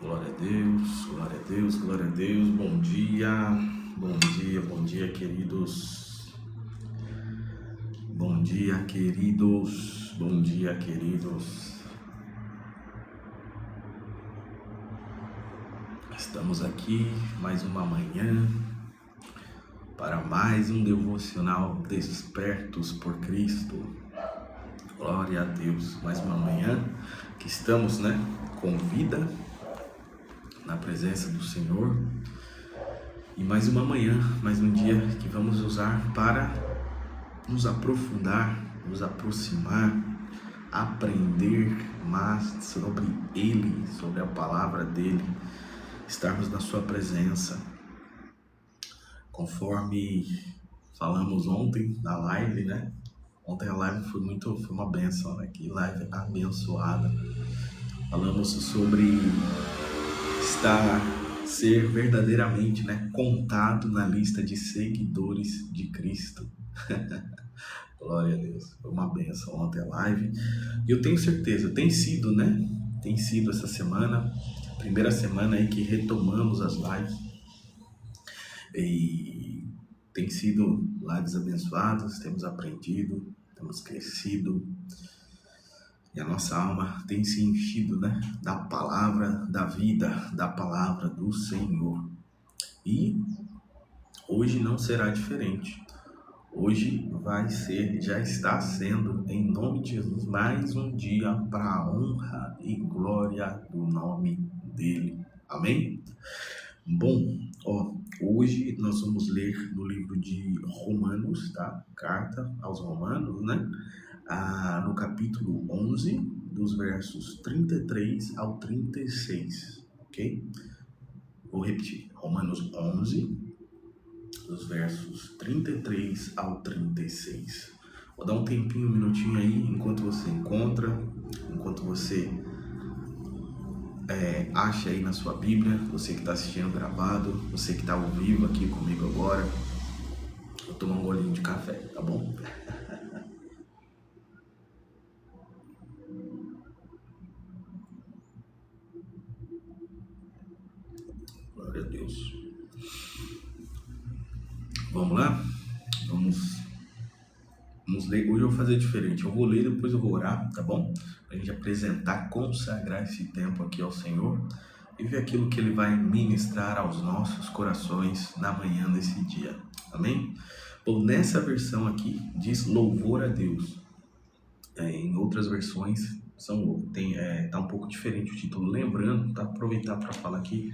Glória a Deus, glória a Deus, glória a Deus. Bom dia, bom dia, bom dia, queridos. Bom dia, queridos. Bom dia, queridos. Estamos aqui mais uma manhã para mais um devocional Despertos por Cristo. Glória a Deus. Mais uma manhã que estamos, com vida na presença do Senhor. E mais uma manhã, mais um dia que vamos usar para nos aprofundar, nos aproximar, aprender mais sobre Ele, sobre a palavra dEle, estarmos na sua presença. Conforme falamos ontem na live, Ontem a live foi uma bênção, Que live abençoada. Falamos sobre ser verdadeiramente, contado na lista de seguidores de Cristo. Glória a Deus. Foi uma benção ontem a live. E eu tenho certeza, tem sido, Tem sido essa semana, primeira semana aí que retomamos as lives. E tem sido lives abençoadas, temos aprendido, temos crescido. E a nossa alma tem se enchido, da palavra da vida, da palavra do Senhor. E hoje não será diferente. Hoje já está sendo, em nome de Jesus, mais um dia para a honra e glória do nome dele. Amém? Bom, hoje nós vamos ler no livro de Romanos, tá? Carta aos Romanos, no capítulo 11, dos versos 33 ao 36, ok? Vou repetir, Romanos 11, dos versos 33 ao 36. Vou dar um tempinho, um minutinho aí, enquanto você enquanto você acha aí na sua Bíblia, você que está assistindo gravado, você que está ao vivo aqui comigo agora. Vou tomar um golinho de café, tá bom? Glória a Deus. Vamos lá? Vamos ler. Hoje eu vou fazer diferente. Eu vou ler, depois eu vou orar, tá bom? Pra gente apresentar, consagrar esse tempo aqui ao Senhor e ver aquilo que Ele vai ministrar aos nossos corações na manhã desse dia. Amém? Bom, nessa versão aqui diz louvor a Deus. Em outras versões tá um pouco diferente o título. Lembrando, tá? Aproveitar para falar aqui.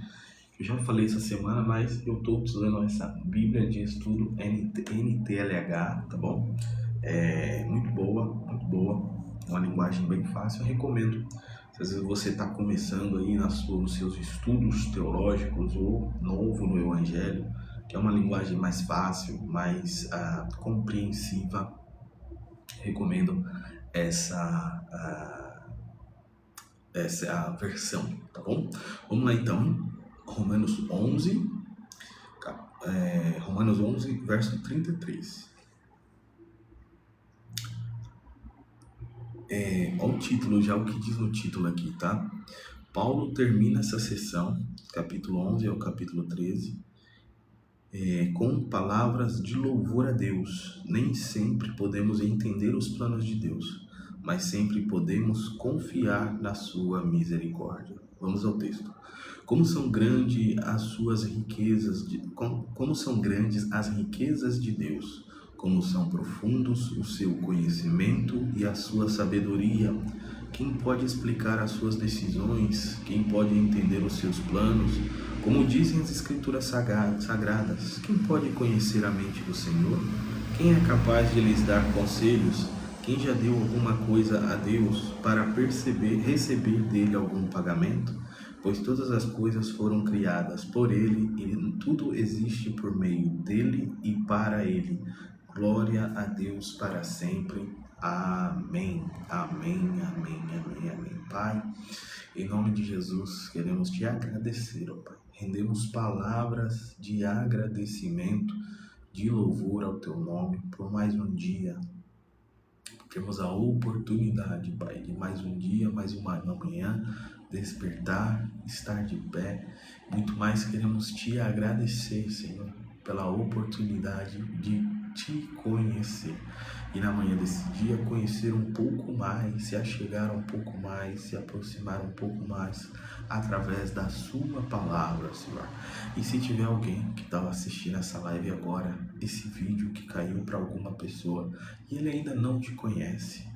Eu já falei essa semana, mas eu estou usando essa Bíblia de Estudo NTLH, tá bom? Muito boa, uma linguagem bem fácil, eu recomendo. Se às vezes você está começando aí nos seus estudos teológicos ou novo no Evangelho, que é uma linguagem mais fácil, mais compreensiva, recomendo essa versão, tá bom? Vamos lá então. Romanos 11, verso 33. Olha o título, já o que diz no título aqui, tá? Paulo termina essa sessão, capítulo 11 ao capítulo 13, com palavras de louvor a Deus. Nem sempre podemos entender os planos de Deus, mas sempre podemos confiar na sua misericórdia. Vamos ao texto. Como são grandes as suas riquezas, como são grandes as riquezas de Deus, como são profundos o seu conhecimento e a sua sabedoria. Quem pode explicar as suas decisões? Quem pode entender os seus planos? Como dizem as Escrituras sagradas, quem pode conhecer a mente do Senhor? Quem é capaz de lhes dar conselhos? Quem já deu alguma coisa a Deus para receber dele algum pagamento? Pois todas as coisas foram criadas por ele e tudo existe por meio dele e para ele. Glória a Deus para sempre. Amém. Amém, amém, amém, amém. Pai, em nome de Jesus, queremos te agradecer, ó Pai. Rendemos palavras de agradecimento, de louvor ao teu nome por mais um dia. Temos a oportunidade, Pai, de mais um dia, mais uma manhã, despertar, estar de pé. Muito mais queremos te agradecer, Senhor, pela oportunidade de te conhecer. E na manhã desse dia, conhecer um pouco mais, se achegar um pouco mais, se aproximar um pouco mais através da sua palavra, Senhor. E se tiver alguém que estava assistindo essa live agora, esse vídeo que caiu para alguma pessoa e ele ainda não te conhece,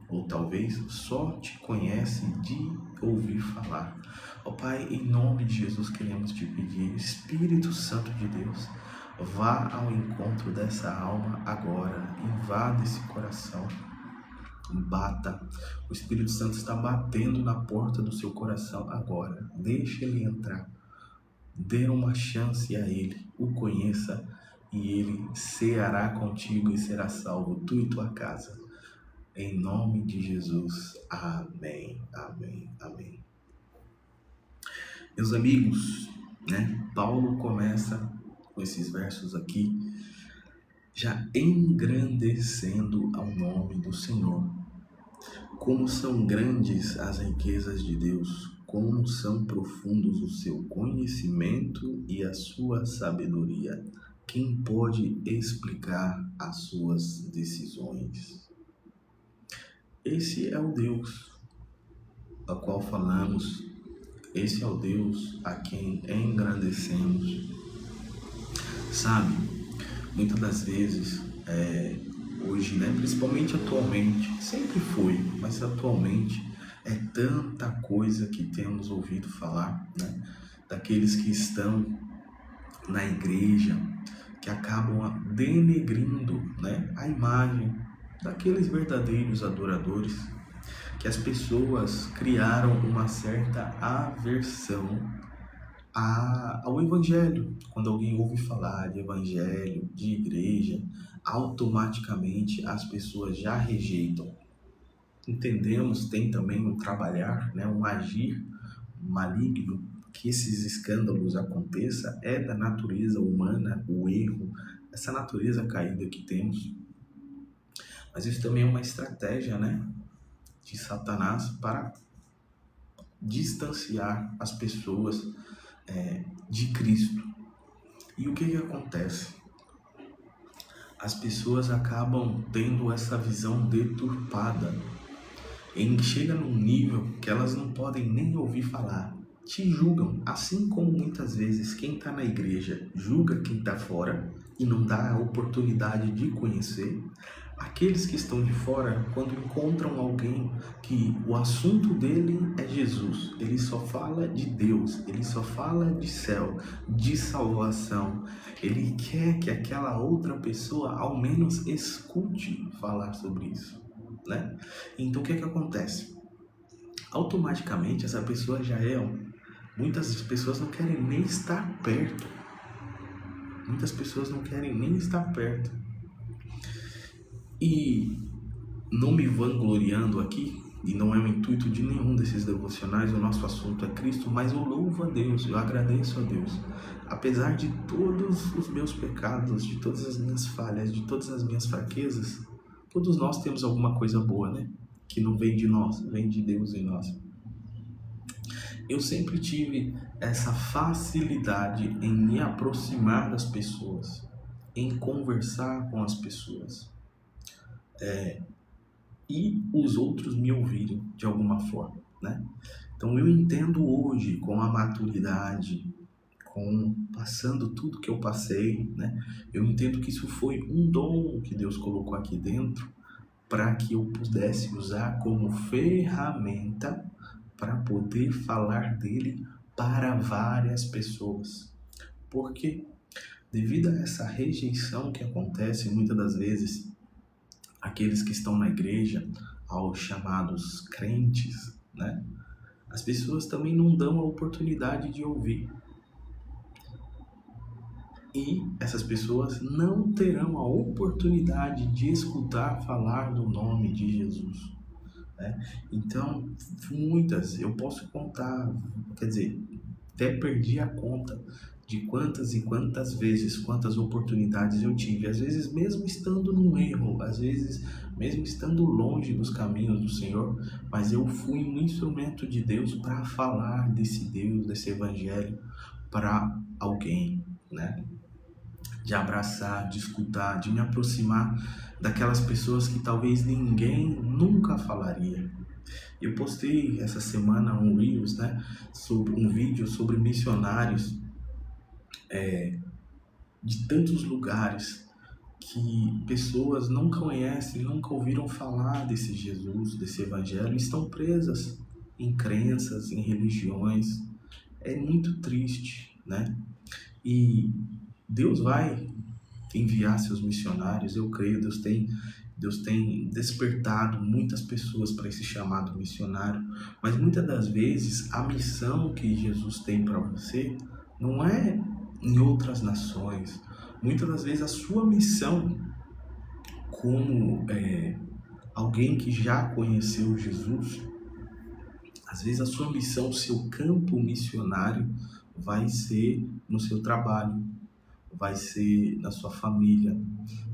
ou talvez só te conhece de ouvir falar. Ó Pai, em nome de Jesus queremos te pedir, Espírito Santo de Deus, vá ao encontro dessa alma agora, invada esse coração, bata. O Espírito Santo está batendo na porta do seu coração agora. Deixa ele entrar, dê uma chance a ele, o conheça e ele ceará contigo e será salvo, tu e tua casa. Em nome de Jesus, amém, amém, amém. Meus amigos, Paulo começa com esses versos aqui, já engrandecendo ao nome do Senhor. Como são grandes as riquezas de Deus, como são profundos o seu conhecimento e a sua sabedoria. Quem pode explicar as suas decisões? Esse é o Deus a qual falamos, esse é o Deus a quem engrandecemos. Sabe, muitas das vezes, hoje, principalmente atualmente, sempre foi, mas atualmente é tanta coisa que temos ouvido falar, daqueles que estão na igreja, que acabam denegrindo, a imagem daqueles verdadeiros adoradores, que as pessoas criaram uma certa aversão ao evangelho. Quando alguém ouve falar de evangelho, de igreja, automaticamente as pessoas já rejeitam. Entendemos, tem também um trabalhar, um agir maligno, que esses escândalos aconteçam, é da natureza humana, o erro, essa natureza caída que temos. Mas isso também é uma estratégia, de Satanás para distanciar as pessoas de Cristo. E o que acontece? As pessoas acabam tendo essa visão deturpada. Chega num nível que elas não podem nem ouvir falar. Te julgam, assim como muitas vezes quem está na igreja julga quem está fora e não dá a oportunidade de conhecer. Aqueles que estão de fora, quando encontram alguém que o assunto dele é Jesus, ele só fala de Deus, ele só fala de céu, de salvação, ele quer que aquela outra pessoa ao menos escute falar sobre isso, Então o que acontece? Automaticamente essa pessoa já muitas pessoas não querem nem estar perto. Muitas pessoas não querem nem estar perto. E não me vangloriando aqui, e não é o intuito de nenhum desses devocionais, o nosso assunto é Cristo, mas eu louvo a Deus, eu agradeço a Deus. Apesar de todos os meus pecados, de todas as minhas falhas, de todas as minhas fraquezas, todos nós temos alguma coisa boa, que não vem de nós, vem de Deus em nós. Eu sempre tive essa facilidade em me aproximar das pessoas, em conversar com as pessoas. E os outros me ouvirem de alguma forma, Então eu entendo hoje, com a maturidade, passando tudo que eu passei, eu entendo que isso foi um dom que Deus colocou aqui dentro para que eu pudesse usar como ferramenta para poder falar dele para várias pessoas. Porque devido a essa rejeição que acontece muitas das vezes, aqueles que estão na igreja, aos chamados crentes, as pessoas também não dão a oportunidade de ouvir. E essas pessoas não terão a oportunidade de escutar falar do nome de Jesus. Então, muitas, eu posso contar, até perdi a conta de quantas e quantas vezes, quantas oportunidades eu tive, às vezes mesmo estando num erro, às vezes mesmo estando longe dos caminhos do Senhor, mas eu fui um instrumento de Deus para falar desse Deus, desse evangelho para alguém, né? De abraçar, de escutar, de me aproximar daquelas pessoas que talvez ninguém nunca falaria. Eu postei essa semana um Reels, né, sobre um vídeo sobre missionários de tantos lugares que pessoas não conhecem, nunca ouviram falar desse Jesus, desse evangelho, e estão presas em crenças, em religiões. É muito triste, né? E Deus vai enviar seus missionários, eu creio, Deus tem despertado muitas pessoas para esse chamado missionário, mas muitas das vezes a missão que Jesus tem para você não é em outras nações. Muitas das vezes a sua missão como alguém que já conheceu Jesus, às vezes a sua missão, o seu campo missionário vai ser no seu trabalho, vai ser na sua família,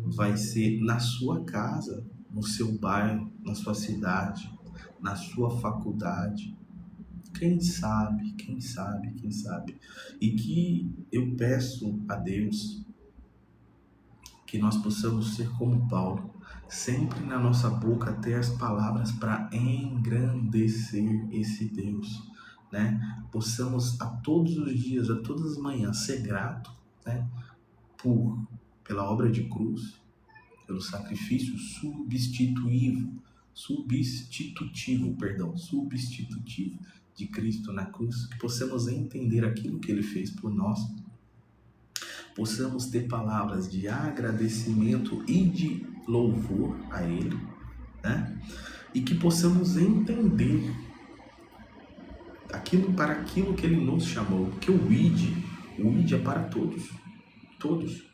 vai ser na sua casa, no seu bairro, na sua cidade, na sua faculdade. Quem sabe, quem sabe, quem sabe. E que eu peço a Deus que nós possamos ser como Paulo, sempre na nossa boca ter as palavras para engrandecer esse Deus, né? Possamos a todos os dias, a todas as manhãs ser grato, né? Pela obra de cruz, pelo sacrifício substitutivo de Cristo na cruz, que possamos entender aquilo que Ele fez por nós, possamos ter palavras de agradecimento e de louvor a Ele, né? E que possamos entender para aquilo que Ele nos chamou, porque o ID é para todos, todos,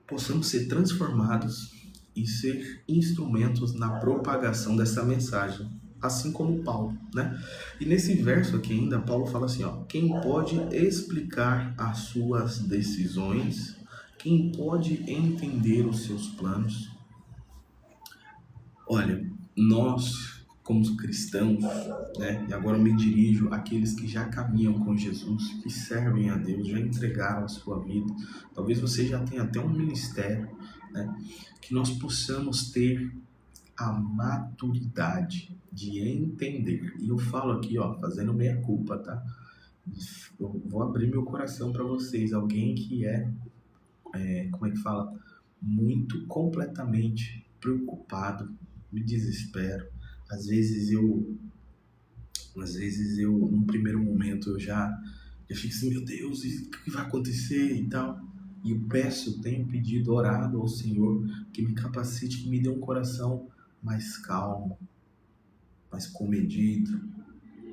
possamos ser transformados e ser instrumentos na propagação dessa mensagem, assim como Paulo, né? E nesse verso aqui ainda, Paulo fala assim, ó, quem pode explicar as suas decisões, quem pode entender os seus planos? Olha, nós, como cristãos, né, e agora eu me dirijo àqueles que já caminham com Jesus, que servem a Deus, já entregaram a sua vida, talvez você já tenha até um ministério, né, que nós possamos ter a maturidade de entender. E eu falo aqui, ó, fazendo meia culpa, tá? Eu vou abrir meu coração para vocês, alguém que como é que fala? Muito, completamente preocupado, me desespero. Às vezes num primeiro momento, eu já fico assim, meu Deus, o que vai acontecer e tal. E eu tenho pedido, orado ao Senhor, que me capacite, que me dê um coração mais calmo, mais comedido.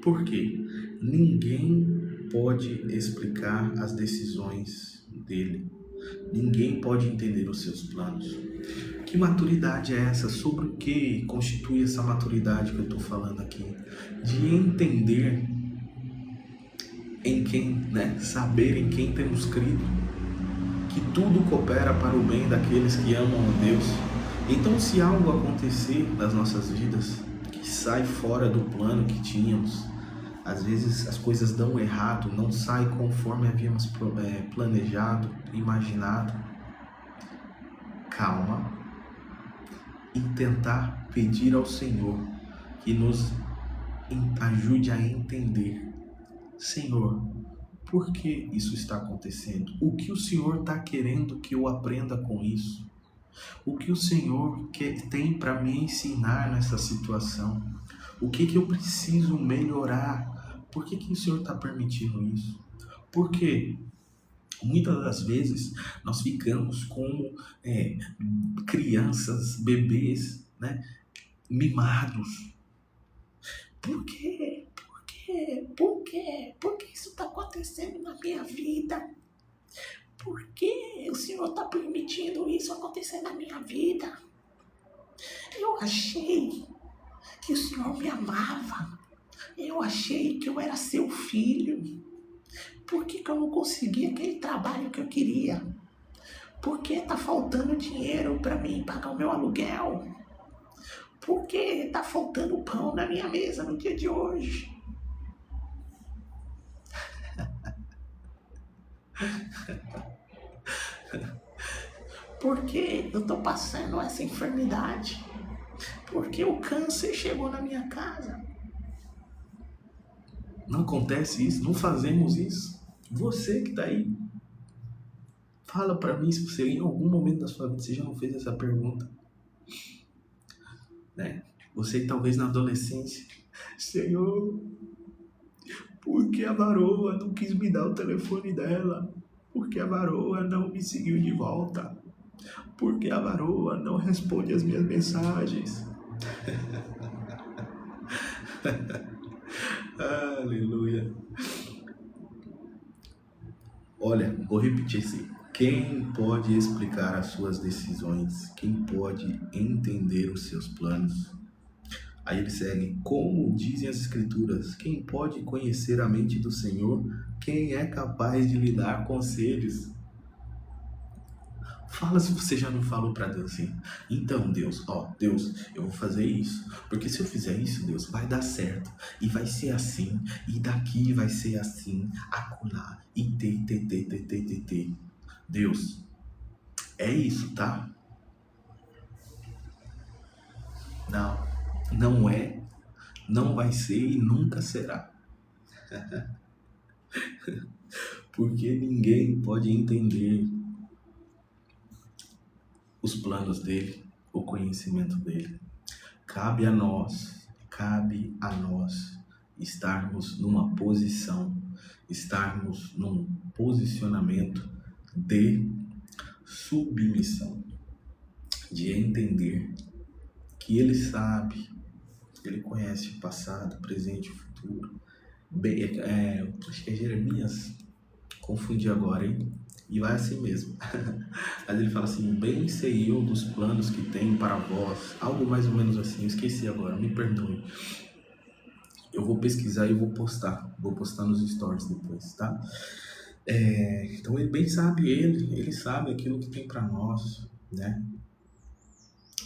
Por quê? Ninguém pode explicar as decisões dele. Ninguém pode entender os seus planos. Que maturidade é essa? Sobre o que constitui essa maturidade que eu estou falando aqui? De entender em quem, né? Saber em quem temos crido, que tudo coopera para o bem daqueles que amam a Deus. Então, se algo acontecer nas nossas vidas que sai fora do plano que tínhamos, às vezes as coisas dão errado, não saem conforme havíamos planejado, imaginado. Calma e tentar pedir ao Senhor que nos ajude a entender. Senhor, por que isso está acontecendo? O que o Senhor está querendo que eu aprenda com isso? O que o Senhor tem para me ensinar nessa situação? O que eu preciso melhorar? Por que o Senhor está permitindo isso? Porque muitas das vezes nós ficamos como crianças, bebês, né, mimados. Por quê? Por quê? Por quê? Por que isso está acontecendo na minha vida? Por que o Senhor está permitindo isso acontecer na minha vida? Eu achei que o Senhor me amava. Eu achei que eu era seu filho. Por que eu não consegui aquele trabalho que eu queria? Por que tá faltando dinheiro para mim pagar o meu aluguel? Por que tá faltando pão na minha mesa no dia de hoje? Por que eu tô passando essa enfermidade? Por que o câncer chegou na minha casa? Não acontece isso, não fazemos isso. Você que tá aí, fala para mim se você em algum momento da sua vida você já não fez essa pergunta, né? Você talvez na adolescência, Senhor, por que a varoa não quis me dar o telefone dela? Por que a varoa não me seguiu de volta? Por que a varoa não responde as minhas mensagens? Aleluia. Olha, vou repetir assim. Quem pode explicar as suas decisões? Quem pode entender os seus planos? Aí ele segue, como dizem as escrituras, quem pode conhecer a mente do Senhor? Quem é capaz de lhe dar conselhos? Fala se você já não falou para Deus assim. Então, Deus, Deus, eu vou fazer isso. Porque se eu fizer isso, Deus, vai dar certo. E vai ser assim. E daqui vai ser assim. Acolá. E t. Deus, é isso, tá? Não, não é, não vai ser e nunca será. Porque ninguém pode entender os planos dele, o conhecimento dele. Cabe a nós estarmos numa posição, estarmos num posicionamento de submissão, de entender que ele sabe, ele conhece o passado, o presente e o futuro. Acho que é Jeremias, confundi agora, hein? E vai assim mesmo. Mas ele fala assim, bem sei eu dos planos que tenho para vós. Algo mais ou menos assim, eu esqueci agora, me perdoe. Eu vou pesquisar e vou postar. Vou postar nos stories depois, tá? Então ele bem sabe, ele sabe aquilo que tem para nós, né?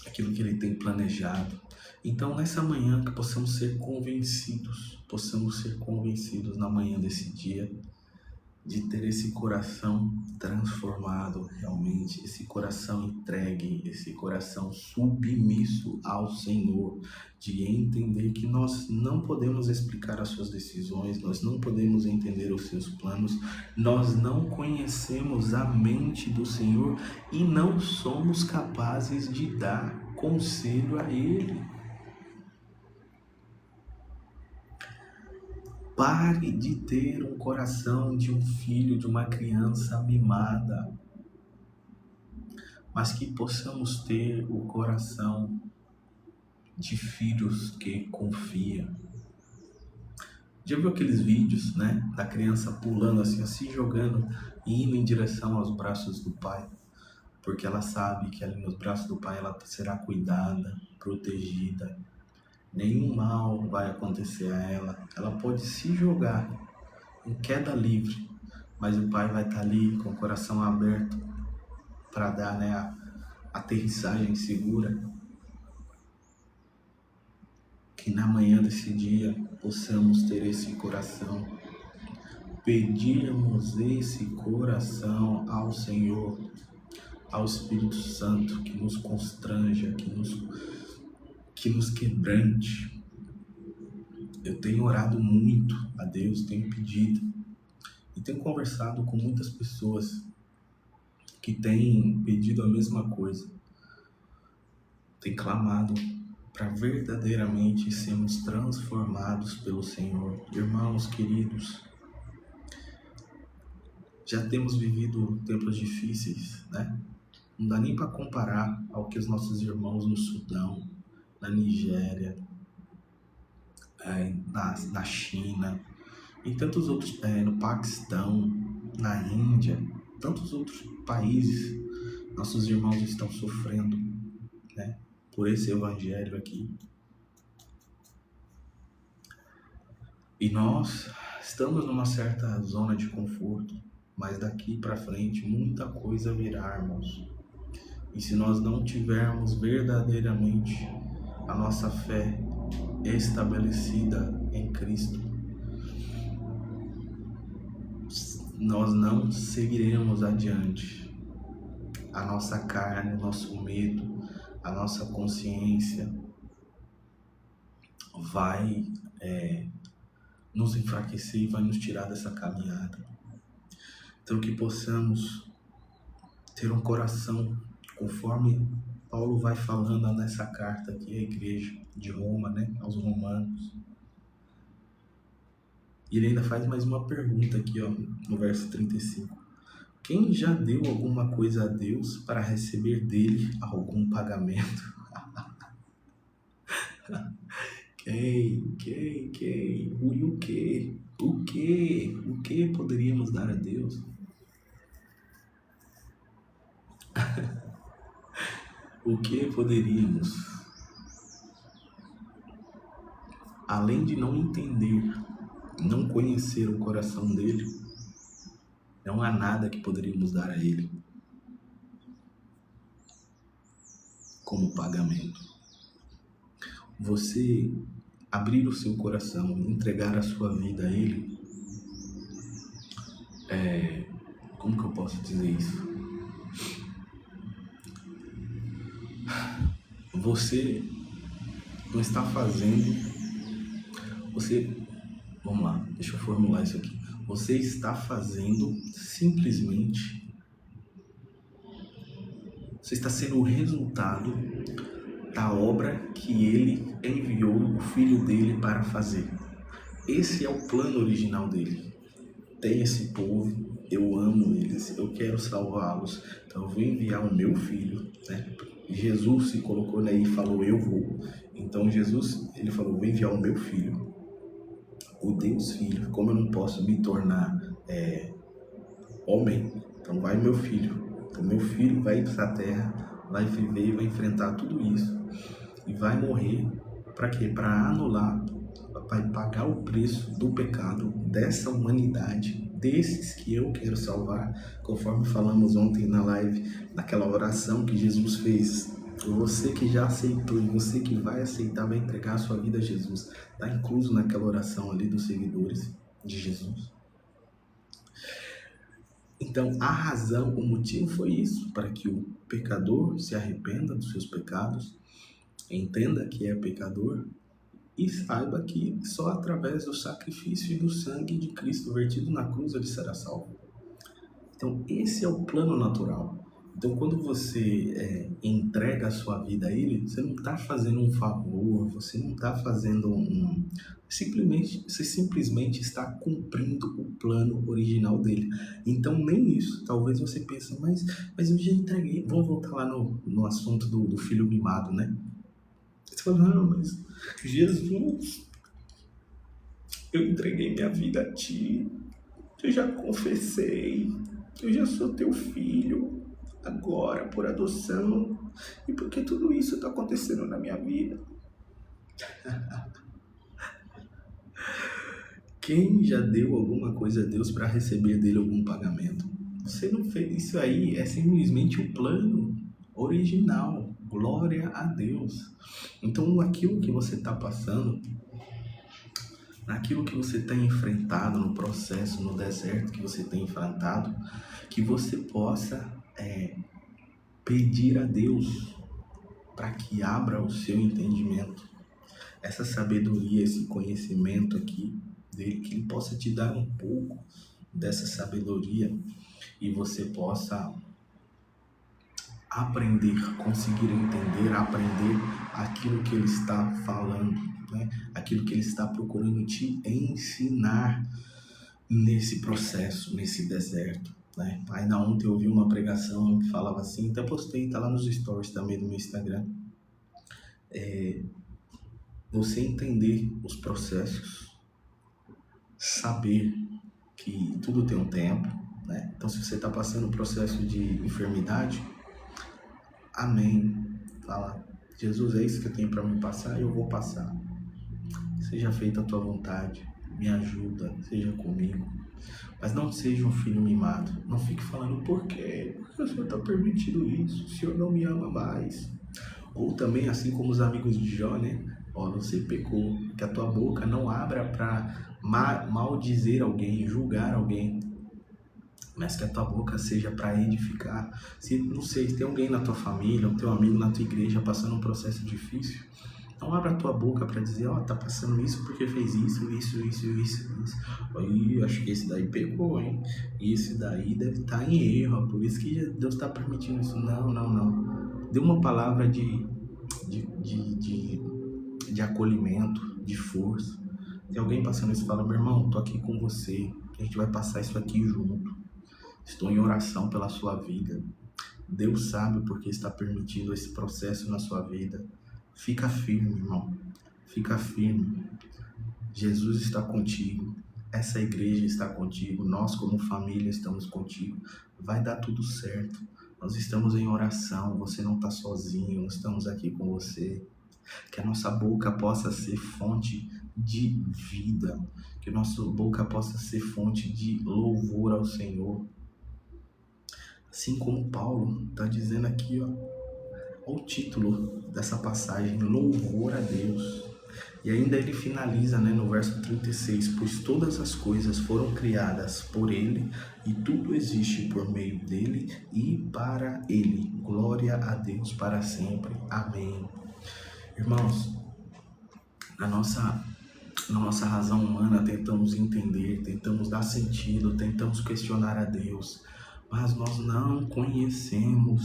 Aquilo que ele tem planejado. Então nessa manhã que possamos ser convencidos na manhã desse dia, de ter esse coração transformado realmente, esse coração entregue, esse coração submisso ao Senhor, de entender que nós não podemos explicar as suas decisões, nós não podemos entender os seus planos, nós não conhecemos a mente do Senhor e não somos capazes de dar conselho a Ele. Pare de ter um coração de um filho, de uma criança mimada, mas que possamos ter o coração de filhos que confiam. Já viu aqueles vídeos, né, da criança pulando assim, se jogando e indo em direção aos braços do pai? Porque ela sabe que ali nos braços do pai ela será cuidada, protegida. Nenhum mal vai acontecer a ela. Ela pode se jogar em queda livre, mas o pai vai estar ali com o coração aberto para dar, né, a aterrissagem segura. Que na manhã desse dia possamos ter esse coração, pedirmos esse coração ao Senhor, ao Espírito Santo, que nos constranja, que nos quebrante. Eu tenho orado muito a Deus, tenho pedido e tenho conversado com muitas pessoas que têm pedido a mesma coisa, têm clamado para verdadeiramente sermos transformados pelo Senhor. Irmãos queridos, já temos vivido tempos difíceis, né? Não dá nem para comparar ao que os nossos irmãos no Sudão, na Nigéria, na China, em tantos outros, no Paquistão, na Índia, tantos outros países, nossos irmãos estão sofrendo, né, por esse evangelho aqui. E nós estamos numa certa zona de conforto, mas daqui para frente muita coisa virá, irmãos. E se nós não tivermos verdadeiramente a nossa fé estabelecida em Cristo, nós não seguiremos adiante. A nossa carne, o nosso medo, a nossa consciência vai nos enfraquecer e vai nos tirar dessa caminhada. Então que possamos ter um coração, conforme Paulo vai falando nessa carta aqui à igreja de Roma, né, aos romanos. E ele ainda faz mais uma pergunta aqui, ó, no verso 35. Quem já deu alguma coisa a Deus para receber dele algum pagamento? Quem? E o quê? O que poderíamos dar a Deus? O que poderíamos? Além de não entender, não conhecer o coração dele, não há nada que poderíamos dar a ele como pagamento. Você abrir o seu coração, entregar a sua vida a ele, como que eu posso dizer isso? Você não está fazendo, vamos lá, deixa eu formular isso aqui. Você está fazendo simplesmente, você está sendo o resultado da obra que ele enviou o filho dele para fazer. Esse é o plano original dele. Tem esse povo, eu amo eles, eu quero salvá-los, então eu vou enviar o meu filho, né? Jesus se colocou aí e falou, eu vou. Então Jesus, ele falou, vou enviar o meu filho, o Deus Filho. Como eu não posso me tornar homem, então vai meu filho. Então meu filho vai para essa terra, vai viver, vai enfrentar tudo isso e vai morrer. Para quê? Para anular, vai pagar o preço do pecado dessa humanidade, desses que eu quero salvar, conforme falamos ontem na live, naquela oração que Jesus fez. Você que já aceitou e você que vai aceitar, vai entregar a sua vida a Jesus. Está incluso naquela oração ali dos seguidores de Jesus. Então, a razão, o motivo foi isso, para que o pecador se arrependa dos seus pecados, entenda que é pecador e saiba que só através do sacrifício e do sangue de Cristo vertido na cruz ele será salvo. Então, esse é o plano natural. Então, quando você entrega a sua vida a Ele, você não está fazendo um favor, você não está fazendo você simplesmente está cumprindo o plano original dele. Então, nem isso. Talvez você pense, mas eu já entreguei. Vamos voltar lá no assunto do filho mimado, né? Você fala, não, mas Jesus, eu entreguei minha vida a Ti. Eu já confessei. Eu já sou Teu filho. Agora, por adoção. E por que tudo isso está acontecendo na minha vida? Quem já deu alguma coisa a Deus para receber dele algum pagamento? Você não fez isso aí, é simplesmente o plano original. Glória a Deus. Então, aquilo que você está passando, naquilo que você tem enfrentado no processo, no deserto que você tem enfrentado, que você possa pedir a Deus para que abra o seu entendimento, essa sabedoria, esse conhecimento aqui dele, que ele possa te dar um pouco dessa sabedoria e você possa aprender, conseguir entender, aprender aquilo que ele está falando, né? Aquilo que ele está procurando te ensinar nesse processo, nesse deserto, né? Ainda ontem eu ouvi uma pregação que falava assim, até postei, tá lá nos stories também do meu Instagram, você entender os processos, saber que tudo tem um tempo, né? Então, se você está passando um processo de enfermidade, amém, fala, Jesus, é isso que eu tenho para me passar, eu vou passar, seja feita a tua vontade, me ajuda, seja comigo. Mas não seja um filho mimado. Não fique falando, por quê? Por que o Senhor está permitindo isso? O Senhor não me ama mais. Ou também, assim como os amigos de Jó, né? Ó, você pecou, que a tua boca não abra para maldizer alguém, julgar alguém, mas que a tua boca seja para edificar. Se, não sei, se tem alguém na tua família, um teu amigo na tua igreja passando um processo difícil, não abra a tua boca para dizer, ó, tá passando isso porque fez isso. Aí, acho que esse daí pegou, hein? E esse daí deve estar em erro, por isso que Deus está permitindo isso. Não. Dê uma palavra de acolhimento, de força. Tem alguém passando isso, fala, meu irmão, tô aqui com você, a gente vai passar isso aqui junto. Estou em oração pela sua vida. Deus sabe por que está permitindo esse processo na sua vida. Fica firme, irmão. Fica firme. Jesus está contigo. Essa igreja está contigo. Nós, como família, estamos contigo. Vai dar tudo certo. Nós estamos em oração. Você não está sozinho. Nós estamos aqui com você. Que a nossa boca possa ser fonte de vida. Que a nossa boca possa ser fonte de louvor ao Senhor. Assim como Paulo está dizendo aqui, ó, o título dessa passagem, louvor a Deus. E ainda ele finaliza, né, no verso 36, pois todas as coisas foram criadas por ele e tudo existe por meio dele e para ele. Glória a Deus para sempre. Amém. Irmãos, na nossa razão humana tentamos entender, tentamos dar sentido, tentamos questionar a Deus, mas nós não conhecemos,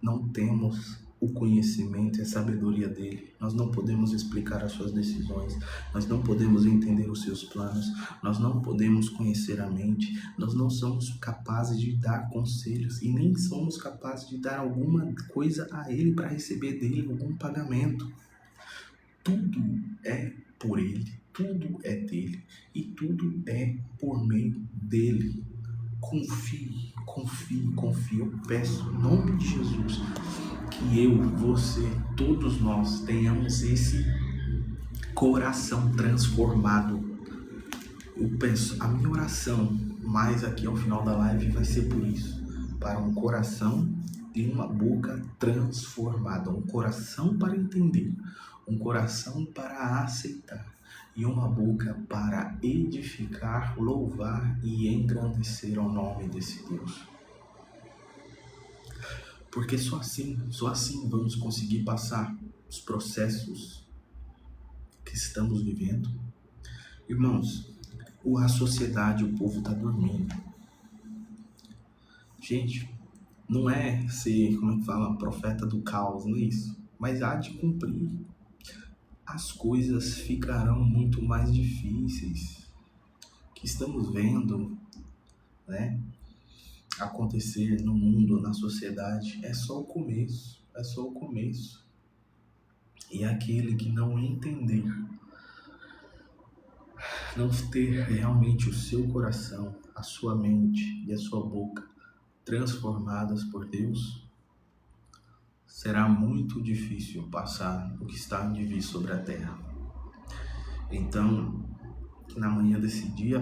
não temos o conhecimento e a sabedoria dele. Nós não podemos explicar as suas decisões, nós não podemos entender os seus planos, nós não podemos conhecer a mente, nós não somos capazes de dar conselhos e nem somos capazes de dar alguma coisa a ele para receber dele algum pagamento. Tudo é por ele, tudo é dele e tudo é por meio dele. Confie. Eu peço em nome de Jesus que eu, você, todos nós tenhamos esse coração transformado. Eu peço, a minha oração mais aqui ao final da live vai ser por isso, para um coração e uma boca transformada, um coração para entender, um coração para aceitar e uma boca para edificar, louvar e engrandecer o nome desse Deus. Porque só assim vamos conseguir passar os processos que estamos vivendo. Irmãos, a sociedade, o povo está dormindo. Gente, não é ser, como é que fala, profeta do caos, não é isso. Mas há de cumprir. As coisas ficarão muito mais difíceis. O que estamos vendo, né, acontecer no mundo, na sociedade, é só o começo. E aquele que não entender, não ter realmente o seu coração, a sua mente e a sua boca transformadas por Deus, será muito difícil passar o que está de vir sobre a terra. Então, que na manhã desse dia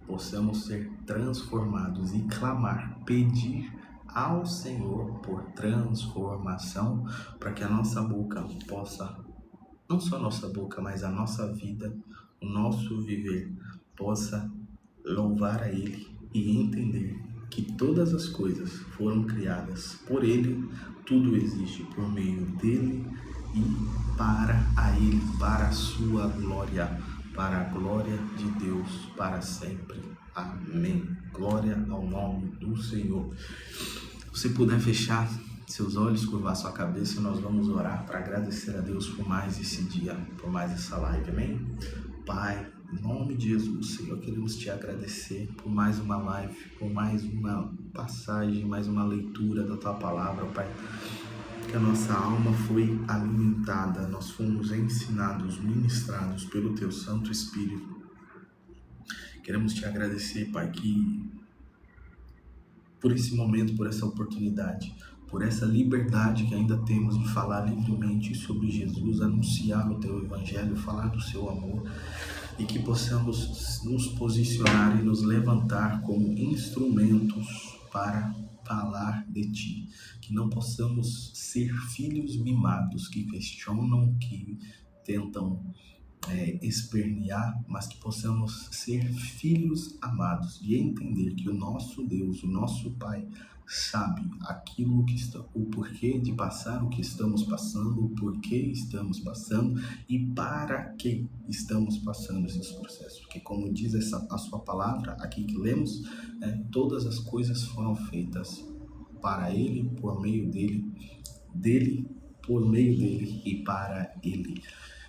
possamos ser transformados e clamar, pedir ao Senhor por transformação, para que a nossa boca possa, não só a nossa boca, mas a nossa vida, o nosso viver, possa louvar a Ele e entender que todas as coisas foram criadas por Ele, tudo existe por meio dEle e para a Ele, para a sua glória, para a glória de Deus para sempre. Amém. Glória ao nome do Senhor. Se você puder fechar seus olhos, curvar sua cabeça, nós vamos orar para agradecer a Deus por mais esse dia, por mais essa live. Amém? Pai, em nome de Jesus, Senhor, queremos te agradecer por mais uma live, por mais uma passagem, mais uma leitura da tua palavra, Pai. Que a nossa alma foi alimentada, nós fomos ensinados, ministrados pelo teu Santo Espírito. Queremos te agradecer, Pai, que por esse momento, por essa oportunidade, por essa liberdade que ainda temos de falar livremente sobre Jesus, anunciar o teu evangelho, falar do seu amor. e que possamos nos posicionar e nos levantar como instrumentos para falar de Ti, que não possamos ser filhos mimados que questionam, que tentam espernear, mas que possamos ser filhos amados, de entender que o nosso Deus, o nosso Pai, sabe aquilo que está, o porquê de passar o que estamos passando, o porquê estamos passando e para que estamos passando esses processos. Porque como diz a sua palavra aqui que lemos, todas as coisas foram feitas para Ele, por meio dele, por meio dele e para Ele.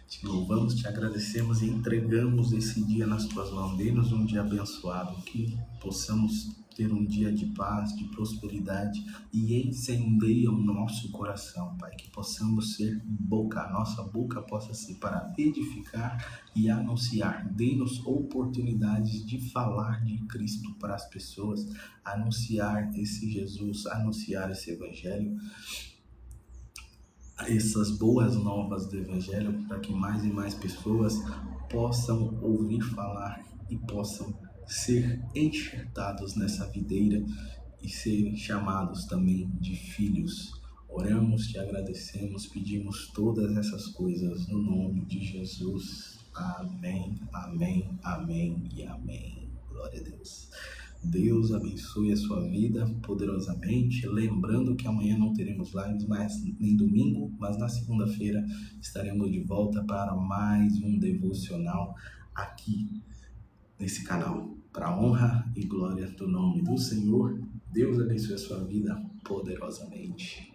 Te louvamos, te agradecemos e entregamos esse dia nas tuas mãos. Dê-nos um dia abençoado, que possamos ter um dia de paz, de prosperidade e incendeia o nosso coração, Pai. Que possamos ser boca, a nossa boca possa ser para edificar e anunciar. Dê-nos oportunidades de falar de Cristo para as pessoas, anunciar esse Jesus, anunciar esse Evangelho, essas boas novas do Evangelho, para que mais e mais pessoas possam ouvir falar e possam ser enxertados nessa videira e serem chamados também de filhos. Oramos, te agradecemos, pedimos todas essas coisas no nome de Jesus. Amém, amém, amém e amém. Glória a Deus. Deus abençoe a sua vida poderosamente. Lembrando que amanhã não teremos lives, nem domingo, mas na segunda-feira estaremos de volta para mais um devocional aqui nesse canal. Para a honra e glória do nome do Senhor, Deus abençoe a sua vida poderosamente.